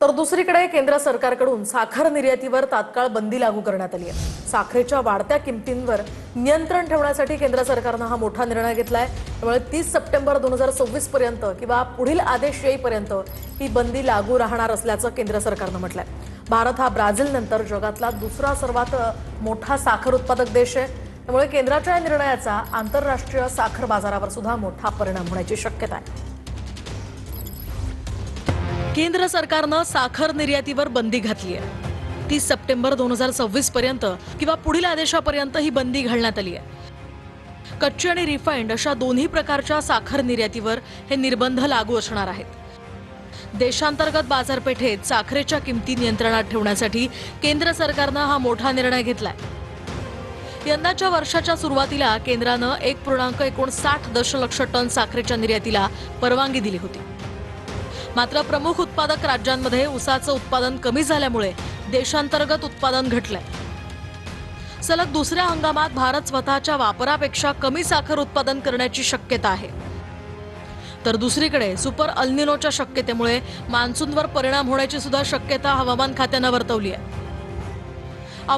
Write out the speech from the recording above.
तर दुसरीकडे केंद्र सरकारकडून साखर निर्यातीवर तात्काळ बंदी लागू करण्यात आली आहे। साखरेच्या वाढत्या किमतींवर नियंत्रण ठेवण्यासाठी केंद्र सरकारने हा मोठा निर्णय घेतलाय। त्यामुळे 30 सप्टेंबर 2026 पर्यंत किंवा पुढील आदेश येईपर्यंत ही बंदी लागू राहणार असल्याचं केंद्र सरकारने म्हटलंय। भारत हा ब्राझील नंतर जगातला दुसरा सर्वात मोठा साखर उत्पादक देश आहे। त्यामुळे केंद्राच्या या निर्णयाचा आंतरराष्ट्रीय साखर बाजारावर सुद्धा मोठा परिणाम होण्याची शक्यता आहे। केंद्र सरकारने साखर निर्यातीवर बंदी घातली आहे। 30 सप्टेंबर 2026 पर्यंत किंवा पुढील आदेशापर्यंत ही बंदी घालण्यात आली आहे। कच्ची आणि रिफाइंड अशा दोन्ही प्रकारच्या साखर निर्यातीवर हे निर्बंध लागू असणार आहेत। देशांतर्गत बाजारपेठेत साखरेच्या किमती नियंत्रणात ठेवण्यासाठी केंद्र सरकारने हा मोठा निर्णय घेतलाय। यंदाच्या वर्षाच्या सुरुवातीला केंद्राने 1.59 दशलक्ष टन साखरेच्या निर्यातीला परवानगी दिली होती। मात्र प्रमुख उत्पादक राज्यांमध्ये ऊसाचं उत्पादन कमी झाल्यामुळे देशांतर्गत उत्पादन घटलंय। सलग दुसऱ्या हंगामात भारत स्वतःच्या वापरापेक्षा कमी साखर उत्पादन करण्याची शक्यता आहे। तर दुसरीकडे सुपर अल्निनोच्या शक्यतेमुळे मान्सूनवर परिणाम होण्याची सुद्धा शक्यता हवामान खात्याने वर्तवली आहे।